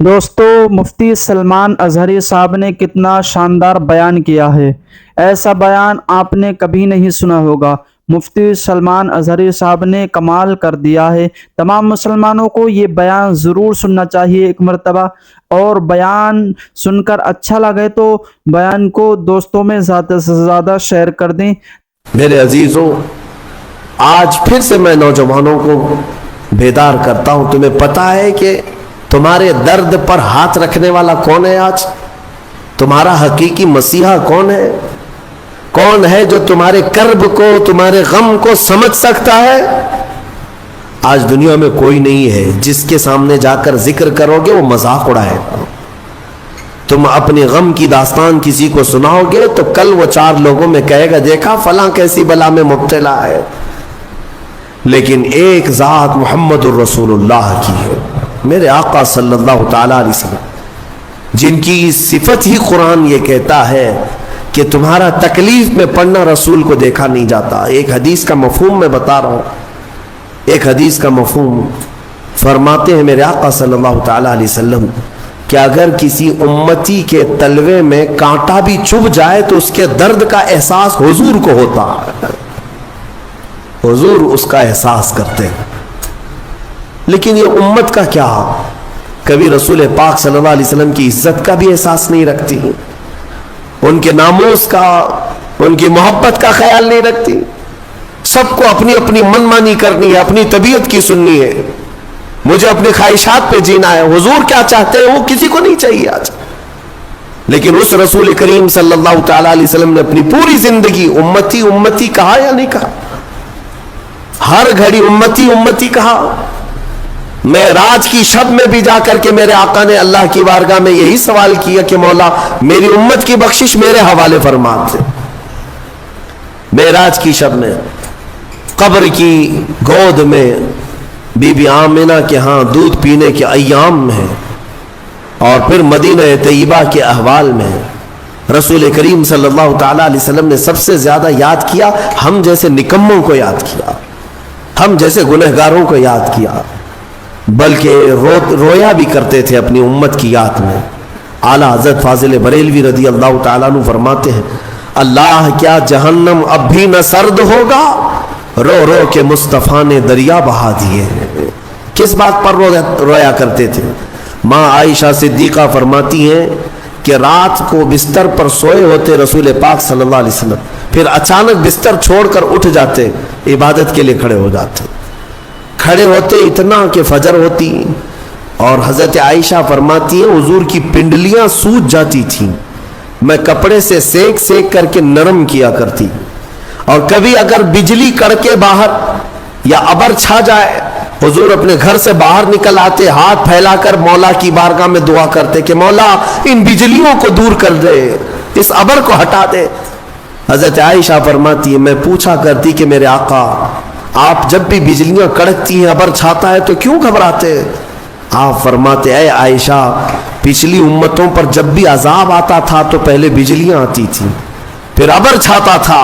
دوستو، مفتی سلمان اظہری صاحب نے کتنا شاندار بیان کیا ہے۔ ایسا بیان آپ نے کبھی نہیں سنا ہوگا۔ مفتی سلمان اظہری صاحب نے کمال کر دیا ہے۔ تمام مسلمانوں کو یہ بیان ضرور سننا چاہیے ایک مرتبہ، اور بیان سن کر اچھا لگے تو بیان کو دوستوں میں زیادہ سے زیادہ شیئر کر دیں۔ میرے عزیزوں، آج پھر سے میں نوجوانوں کو بیدار کرتا ہوں۔ تمہیں پتا ہے کہ تمہارے درد پر ہاتھ رکھنے والا کون ہے؟ آج تمہارا حقیقی مسیحا کون ہے؟ کون ہے جو تمہارے کرب کو، تمہارے غم کو سمجھ سکتا ہے؟ آج دنیا میں کوئی نہیں ہے۔ جس کے سامنے جا کر ذکر کرو گے وہ مذاق اڑائے گا۔ تم اپنی غم کی داستان کسی کو سناؤ گے تو کل وہ 4 لوگوں میں کہے گا دیکھا فلاں کیسی بلا میں مبتلا ہے۔ لیکن ایک ذات محمد الرسول اللہ کی ہے، میرے آقا صلی اللہ تعالی علیہ وسلم، جن کی صفت ہی قرآن یہ کہتا ہے کہ تمہارا تکلیف میں پڑھنا رسول کو دیکھا نہیں جاتا۔ ایک حدیث کا مفہوم میں بتا رہا ہوں، ایک حدیث کا مفہوم فرماتے ہیں میرے آقا صلی اللہ تعالی علیہ وسلم کہ اگر کسی امتی کے تلوے میں کانٹا بھی چبھ جائے تو اس کے درد کا احساس حضور کو ہوتا ہے، حضور اس کا احساس کرتے ہیں۔ لیکن یہ امت کا کیا؟ کبھی رسول پاک صلی اللہ علیہ وسلم کی عزت کا بھی احساس نہیں رکھتی، ان کے ناموس کا، ان کی محبت کا خیال نہیں رکھتی۔ سب کو اپنی اپنی من مانی کرنی ہے، اپنی طبیعت کی سننی ہے، مجھے اپنی خواہشات پہ جینا ہے۔ حضور کیا چاہتے ہیں وہ کسی کو نہیں چاہیے آج۔ لیکن اس رسول کریم صلی اللہ تعالی علیہ وسلم نے اپنی پوری زندگی امتی امتی کہا یا نہیں کہا؟ ہر گھڑی امتی امتی کہا۔ معراج کی شب میں بھی جا کر کے میرے آقا نے اللہ کی بارگاہ میں یہی سوال کیا کہ مولا میری امت کی بخشش میرے حوالے فرما دے۔ معراج کی شب میں قبر کی گود میں بی بی آمنہ کے ہاں دودھ پینے کے ایام میں، اور پھر مدینہ طیبہ کے احوال میں رسول کریم صلی اللہ تعالی علیہ وسلم نے سب سے زیادہ یاد کیا ہم جیسے نکموں کو یاد کیا، ہم جیسے گنہگاروں کو یاد کیا، بلکہ رویا بھی کرتے تھے اپنی امت کی یاد میں۔ اعلیٰ حضرت فاضل بریلوی رضی اللہ تعالیٰ عنہ فرماتے ہیں اللہ کیا جہنم اب بھی نہ سرد ہوگا، رو رو کے مصطفیٰ نے دریا بہا دیے۔ کس بات پر رویا کرتے تھے؟ ماں عائشہ صدیقہ فرماتی ہیں کہ رات کو بستر پر سوئے ہوتے رسول پاک صلی اللہ علیہ وسلم، پھر اچانک بستر چھوڑ کر اٹھ جاتے، عبادت کے لیے کھڑے ہو جاتے، کھڑے ہوتے اتنا کہ فجر ہوتی، اور حضرت عائشہ فرماتی ہیں حضور کی پنڈلیاں سوج جاتی تھیں، میں کپڑے سے سیک سیک کر کے نرم کیا کرتی، اور کبھی اگر بجلی کڑکے باہر یا ابر چھا جائے حضور اپنے گھر سے باہر نکل آتے، ہاتھ پھیلا کر مولا کی بارگاہ میں دعا کرتے کہ مولا ان بجلیوں کو دور کر دے، اس ابر کو ہٹا دے۔ حضرت عائشہ فرماتی ہے میں پوچھا کرتی کہ میرے آقا آپ جب بھی بجلیاں کڑکتی ہیں ابر چھاتا ہے تو کیوں گھبراتے؟ آپ فرماتے اے عائشہ پچھلی امتوں پر جب بھی عذاب آتا تھا تو پہلے بجلیاں آتی تھیں، پھر ابر چھاتا تھا،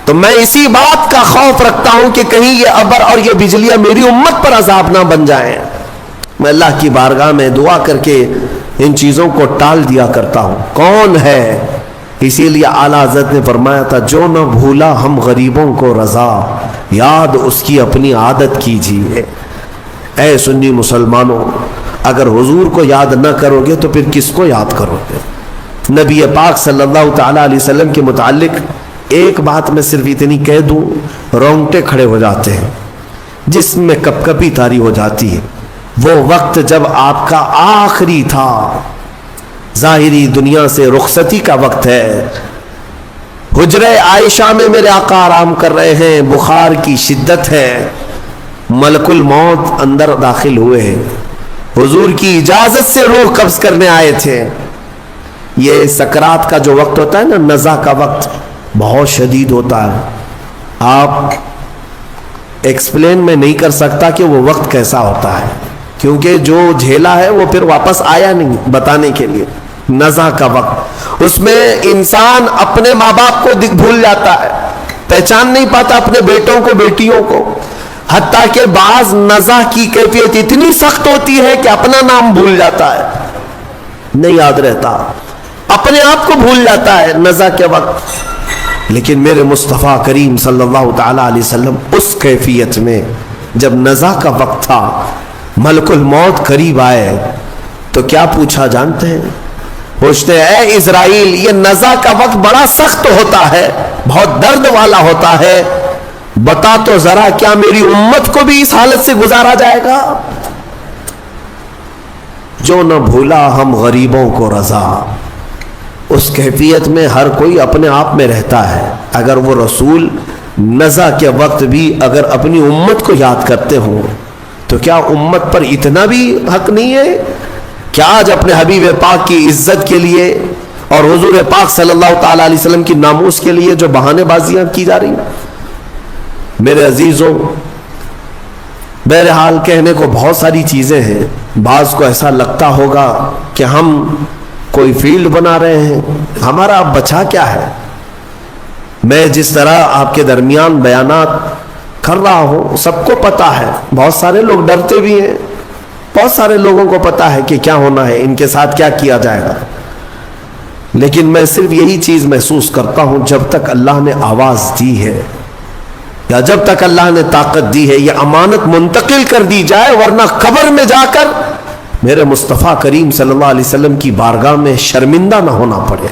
تو میں اسی بات کا خوف رکھتا ہوں کہ کہیں یہ ابر اور یہ بجلیاں میری امت پر عذاب نہ بن جائیں۔ میں اللہ کی بارگاہ میں دعا کر کے ان چیزوں کو ٹال دیا کرتا ہوں۔ کون ہے؟ اسی لیے اعلیٰ حضرت نے فرمایا تھا جو نہ بھولا ہم غریبوں کو رضا، یاد اس کی اپنی عادت کیجیے۔ اے سنی مسلمانوں، اگر حضور کو یاد نہ کرو گے تو پھر کس کو یاد کرو گے؟ نبی پاک صلی اللہ تعالی علیہ وسلم کے متعلق ایک بات میں صرف اتنی کہہ دوں، رونگٹے کھڑے ہو جاتے ہیں، جسم میں کپ کپی طاری ہو جاتی ہے۔ وہ وقت جب آپ کا آخری تھا، ظاہری دنیا سے رخصتی کا وقت ہے، حجرہ عائشہ میں میرے آقا آرام کر رہے ہیں، بخار کی شدت ہے، ملک الموت اندر داخل ہوئے ہیں، حضور کی اجازت سے روح قبض کرنے آئے تھے۔ یہ سکرات کا جو وقت ہوتا ہے نا، نزع کا وقت بہت شدید ہوتا ہے، آپ ایکسپلین میں نہیں کر سکتا کہ وہ وقت کیسا ہوتا ہے، کیونکہ جو جھیلا ہے وہ پھر واپس آیا نہیں بتانے کے لیے۔ نزع کا وقت، اس میں انسان اپنے ماں باپ کو بھول جاتا ہے، پہچان نہیں پاتا اپنے بیٹوں کو بیٹیوں کو، حتیٰ کہ بعض نزع کی کیفیت اتنی سخت ہوتی ہے کہ اپنا نام بھول جاتا ہے، نہیں یاد رہتا، اپنے آپ کو بھول جاتا ہے نزع کے وقت۔ لیکن میرے مصطفیٰ کریم صلی اللہ تعالی علیہ وسلم اس کیفیت میں جب نزع کا وقت تھا، ملک الموت قریب آئے تو کیا پوچھا جانتے ہیں؟ پوچھتے ہیں اے اسرائیل، یہ نزع کا وقت بڑا سخت ہوتا ہے، بہت درد والا ہوتا ہے، بتا تو ذرا کیا میری امت کو بھی اس حالت سے گزارا جائے گا؟ جو نہ بھولا ہم غریبوں کو رضا، اس کیفیت میں ہر کوئی اپنے آپ میں رہتا ہے۔ اگر وہ رسول نزع کے وقت بھی اگر اپنی امت کو یاد کرتے ہوں تو کیا امت پر اتنا بھی حق نہیں ہے؟ کیا آج اپنے حبیب پاک کی عزت کے لیے اور حضور پاک صلی اللہ تعالی علیہ وسلم کی ناموس کے لیے جو بہانے بازیاں کی جا رہی ہیں؟ میرے عزیزوں، بہرحال کہنے کو بہت ساری چیزیں ہیں۔ بعض کو ایسا لگتا ہوگا کہ ہم کوئی فیلڈ بنا رہے ہیں، ہمارا اب بچا کیا ہے؟ میں جس طرح آپ کے درمیان بیانات کر رہا ہوں، سب کو پتا ہے، بہت سارے لوگ ڈرتے بھی ہیں، بہت سارے لوگوں کو پتا ہے کہ کیا ہونا ہے، ان کے ساتھ کیا کیا جائے گا، لیکن میں صرف یہی چیز محسوس کرتا ہوں، جب تک اللہ نے آواز دی ہے یا جب تک اللہ نے طاقت دی ہے، یہ امانت منتقل کر دی جائے، ورنہ قبر میں جا کر میرے مصطفیٰ کریم صلی اللہ علیہ وسلم کی بارگاہ میں شرمندہ نہ ہونا پڑے،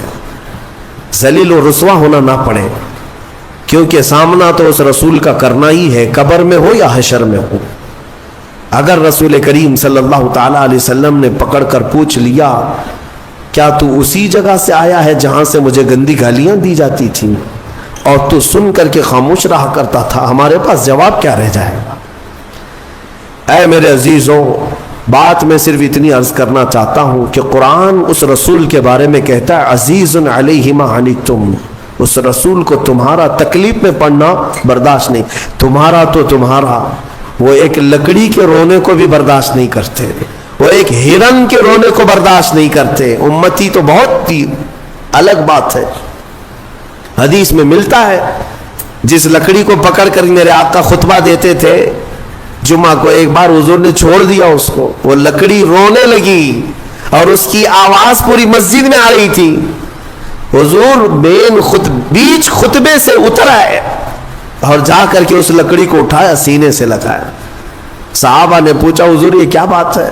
ذلیل و رسوا ہونا نہ پڑے، کیونکہ سامنا تو اس رسول کا کرنا ہی ہے، قبر میں ہو یا حشر میں ہو۔ اگر رسول کریم صلی اللہ تعالی علیہ وسلم نے پکڑ کر پوچھ لیا کیا تو اسی جگہ سے آیا ہے جہاں سے مجھے گندی گالیاں دی جاتی تھیں اور تو سن کر کے خاموش رہا کرتا تھا، ہمارے پاس جواب کیا رہ جائے گا؟ اے میرے عزیزوں، بات میں صرف اتنی عرض کرنا چاہتا ہوں کہ قرآن اس رسول کے بارے میں کہتا ہے عزیز علیہ ما عنتم، اس رسول کو تمہارا تکلیف میں پڑنا برداشت نہیں، تمہارا تو تمہارا، وہ ایک لکڑی کے رونے کو بھی برداشت نہیں کرتے، وہ ایک ہرن کے رونے کو برداشت نہیں کرتے، امتی تو بہت ہی الگ بات ہے۔ حدیث میں ملتا ہے جس لکڑی کو پکڑ کر میرے آقا خطبہ دیتے تھے جمعہ کو، ایک بار حضور نے چھوڑ دیا اس کو، وہ لکڑی رونے لگی اور اس کی آواز پوری مسجد میں آ رہی تھی، حضور بیچ خطبے سے اتر آئے اور جا کر کے اس لکڑی کو اٹھایا، سینے سے لگایا۔ صحابہ نے پوچھا حضور یہ کیا بات ہے؟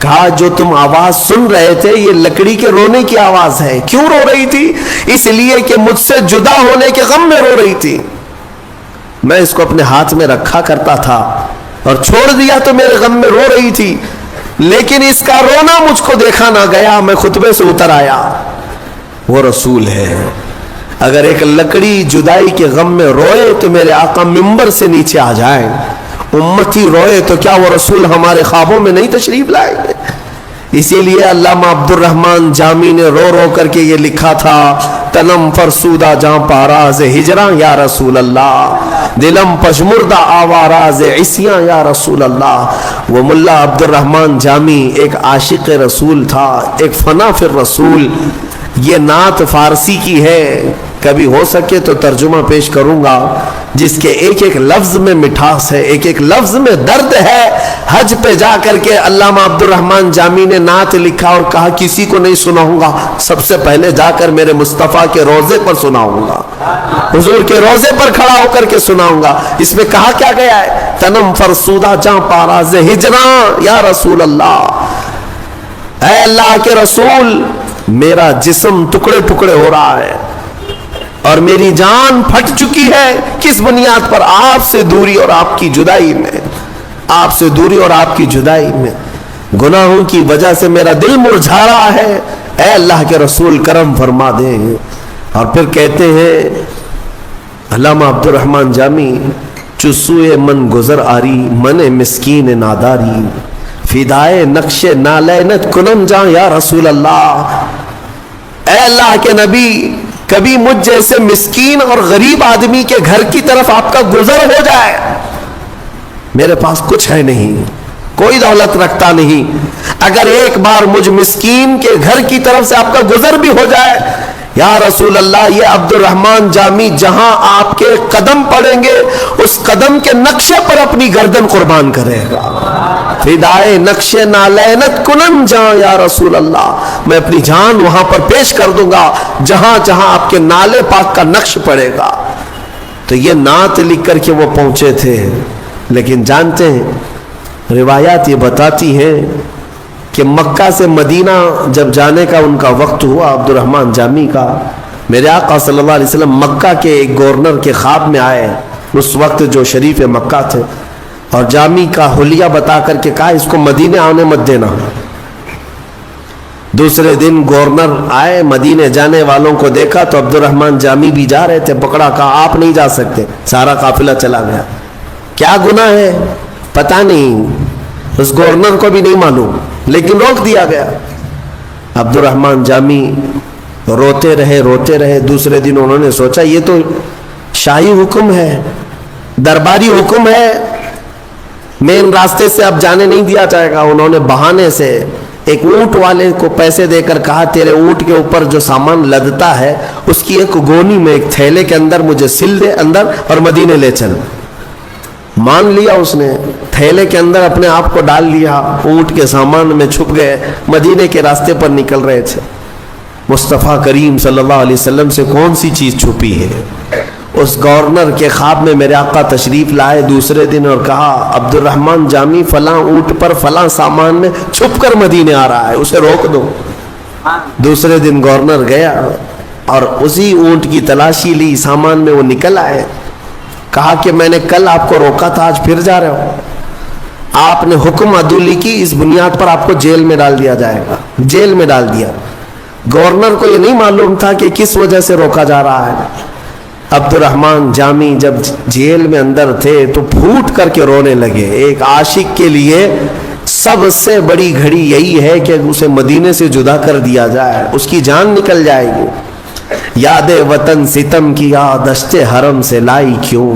کہا جو تم آواز سن رہے تھے یہ لکڑی کے رونے کی آواز ہے۔ کیوں رو رہی تھی؟ اس لیے کہ مجھ سے جدا ہونے کے غم میں رو رہی تھی، میں اس کو اپنے ہاتھ میں رکھا کرتا تھا اور چھوڑ دیا تو میرے غم میں رو رہی تھی، لیکن اس کا رونا مجھ کو دیکھا نہ گیا، میں خطبے سے اتر آیا۔ وہ رسول ہے، اگر ایک لکڑی جدائی کے غم میں روئے تو میرے آقا ممبر سے نیچے آ جائیں، امتی روئے تو کیا وہ رسول ہمارے خوابوں میں نہیں تشریف لائیں گے؟ اسی لیے علامہ عبد الرحمن جامی نے رو رو کر کے یہ لکھا تھا، تنم فرسودہ جاں پاراز ہجراں یا رسول اللہ، دلم پشمردہ آواراز عصیاں یا رسول اللہ۔ وہ ملا عبد الرحمن جامی ایک عاشق رسول تھا، ایک فنا فی الرسول۔ یہ نعت فارسی کی ہے، کبھی ہو سکے تو ترجمہ پیش کروں گا، جس کے ایک ایک لفظ میں مٹھاس ہے، ایک ایک لفظ میں درد ہے۔ حج پہ جا کر کے علامہ عبد الرحمن جامی نے نعت لکھا اور کہا کسی کو نہیں سناؤں گا، سب سے پہلے جا کر میرے مصطفیٰ کے روضے پر سناؤں گا، حضور کے روضے پر کھڑا ہو کر کے سناؤں گا۔ اس میں کہا کیا گیا ہے؟ تنم فرسودہ جاں پاراز ہجراں یا رسول اللہ، اے اللہ کے رسول میرا جسم ٹکڑے ٹکڑے ہو رہا ہے اور میری جان پھٹ چکی ہے، کس بنیاد پر؟ آپ سے دوری اور آپ کی جدائی میں، آپ سے دوری اور آپ کی جدائی میں، گناہوں کی وجہ سے میرا دل مرجھا رہا ہے، اے اللہ کے رسول کرم فرما دیں۔ اور پھر کہتے ہیں علامہ عبد الرحمن جامی، چسوئے من گزر آری من مسکین ناداری، فدائے نقش نالینت کنم جاں یا رسول اللہ۔ اے اللہ کے نبی، کبھی مجھ جیسے مسکین اور غریب آدمی کے گھر کی طرف آپ کا گزر ہو جائے، میرے پاس کچھ ہے نہیں، کوئی دولت رکھتا نہیں، اگر ایک بار مجھ مسکین کے گھر کی طرف سے آپ کا گزر بھی ہو جائے، یا رسول اللہ یہ عبد الرحمن جامی جہاں آپ کے قدم پڑیں گے اس قدم کے نقشے پر اپنی گردن قربان کرے گا. فدائے نقش نالینت کنن جہاں یا رسول اللہ، میں اپنی جان وہاں پر پیش کر دوں گا جہاں جہاں آپ کے نالے پاک کا نقش پڑے گا. تو یہ نعت لکھ کر کے وہ پہنچے تھے. لیکن جانتے ہیں روایات یہ بتاتی ہیں کہ مکہ سے مدینہ جب جانے کا ان کا وقت ہوا عبد الرحمن جامی کا، میرے آقا صلی اللہ علیہ وسلم مکہ کے ایک گورنر کے خواب میں آئے اس وقت جو شریف مکہ تھے، اور جامی کا حلیہ بتا کر کے کہا اس کو مدینے آنے مت دینا. دوسرے دن گورنر آئے، مدینے جانے والوں کو دیکھا تو عبد الرحمن جامی بھی جا رہے تھے، پکڑا، کہا آپ نہیں جا سکتے. سارا قافلہ چلا گیا. کیا گناہ ہے پتہ نہیں، اس گورنر کو بھی نہیں معلوم، لیکن روک دیا گیا. عبد الرحمن جامی روتے رہے. دوسرے دن انہوں نے سوچا یہ تو شاہی حکم ہے، درباری حکم ہے، مین راستے سے اب جانے نہیں دیا جائے گا. انہوں نے بہانے سے ایک اونٹ والے کو پیسے دے کر کہا تیرے اونٹ کے اوپر جو سامان لدتا ہے اس کی ایک گونی میں ایک تھیلے کے اندر مجھے سل دے اندر اور مدینے لے چل. مان لیا اس نے، تھیلے کے اندر اپنے آپ کو ڈال لیا، اونٹ کے سامان میں چھپ گئے، مدینے کے راستے پر نکل رہے تھے. مصطفیٰ کریم صلی اللہ علیہ وسلم سے کون سی چیز چھپی ہے؟ اس گورنر کے خواب میں میرے آقا تشریف لائے دوسرے دن اور کہا عبد الرحمن جامی فلاں اونٹ پر فلاں سامان میں چھپ کر مدینے آ رہا ہے، اسے روک دو. دوسرے دن گورنر گیا اور اسی اونٹ کی تلاشی لی، سامان میں وہ نکل آئے. کہا کہ میں نے کل آپ کو روکا تھا، آج پھر جا رہے ہو. آپ نے حکم عدولی کی، اس بنیاد پر آپ کو جیل میں ڈال دیا جائے گا. جیل میں ڈال دیا. گورنر کو یہ نہیں معلوم تھا کہ کس وجہ سے روکا جا رہا ہے. عبد الرحمن جامی جب جیل میں اندر تھے تو پھوٹ کر کے رونے لگے. ایک عاشق کے لیے سب سے بڑی گھڑی یہی ہے کہ اسے مدینے سے جدا کر دیا جائے، اس کی جان نکل جائے گی. یاد وطن ستم کیا دشت حرم سے لائی کیوں.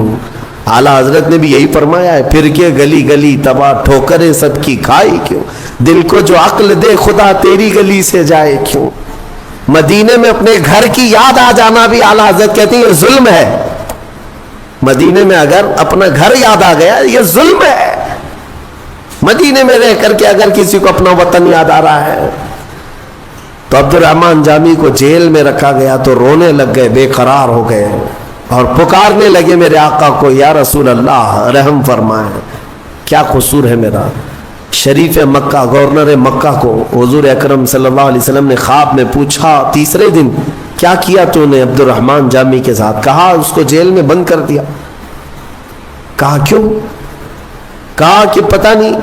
اعلیٰ حضرت نے بھی یہی فرمایا ہے، پھر کے گلی گلی تباہ ٹھوکریں سب کی کھائی کیوں. دل کو جو عقل دے خدا تیری گلی سے جائے کیوں. مدینے میں اپنے گھر کی یاد آ جانا بھی اعلیٰ حضرت کہتے ہیں یہ ظلم ہے. مدینے میں اگر اپنا گھر یاد آ گیا یہ ظلم ہے. مدینے میں رہ کر کے اگر کسی کو اپنا وطن یاد آ رہا ہے. تو عبد الرحمن جامی کو جیل میں رکھا گیا تو رونے لگ گئے، بے قرار ہو گئے اور پکارنے لگے میرے آقا کو، یا رسول اللہ رحم فرمائیں، کیا قصور ہے میرا. شریف مکہ گورنر مکہ کو حضور اکرم صلی اللہ علیہ وسلم نے خواب میں پوچھا تیسرے دن کیا کیا تو نے عبد الرحمن جامی کے ساتھ. کہا اس کو جیل میں بند کر دیا. کہا کیوں؟ کہا کہ پتہ نہیں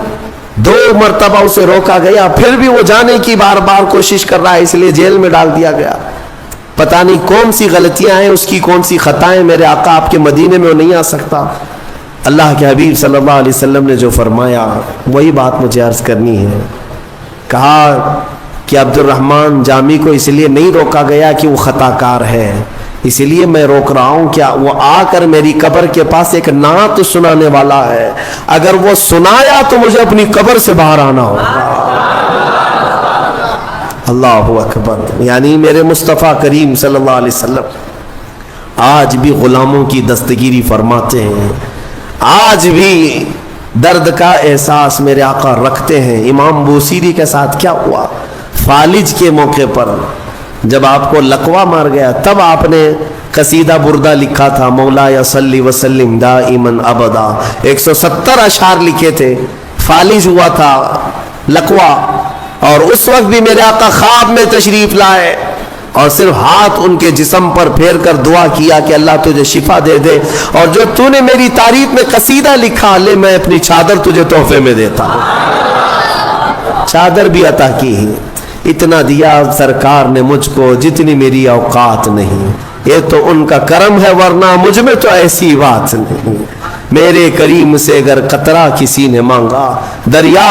2 مرتبہ اسے روکا گیا، پھر بھی وہ جانے کی بار بار کوشش کر رہا ہے، اس لیے جیل میں ڈال دیا گیا. پتہ نہیں کون سی غلطیاں ہیں اس کی، کون سی خطائیں. میرے آقا آپ کے مدینے میں وہ نہیں آ سکتا. اللہ کے حبیب صلی اللہ علیہ وسلم نے جو فرمایا وہی بات مجھے عرض کرنی ہے. کہا کہ عبد الرحمن جامی کو اس لیے نہیں روکا گیا کہ وہ خطا کار ہے، اس لیے میں روک رہا ہوں کہ وہ آ کر میری قبر کے پاس ایک نعت سنانے والا ہے، اگر وہ سنایا تو مجھے اپنی قبر سے باہر آنا ہوگا. اللہ اکبر. یعنی میرے مصطفیٰ کریم صلی اللہ علیہ وسلم آج بھی غلاموں کی دستگیری فرماتے ہیں، آج بھی درد کا احساس میرے آقا رکھتے ہیں. امام بوسیری کے ساتھ کیا ہوا؟ فالج کے موقع پر جب آپ کو لقوہ مار گیا تب آپ نے قصیدہ بردہ لکھا تھا، مولا یا صلی وسلم دائما ابدا. 170 اشعار لکھے تھے. فالج ہوا تھا لقوہ، اور اس وقت بھی میرے آقا خواب میں تشریف لائے اور صرف ہاتھ ان کے جسم پر پھیر کر دعا کیا کہ اللہ تجھے شفا دے دے، اور جو تو نے میری تعریف میں قصیدہ لکھا لے میں اپنی چادر تجھے تحفے میں دیتا ہوں. چادر بھی عطا کی. اتنا دیا سرکار نے مجھ کو جتنی میری اوقات نہیں، یہ تو ان کا کرم ہے ورنہ مجھ میں تو ایسی بات نہیں. میرے کریم سے اگر قطرہ کسی نے مانگا دریا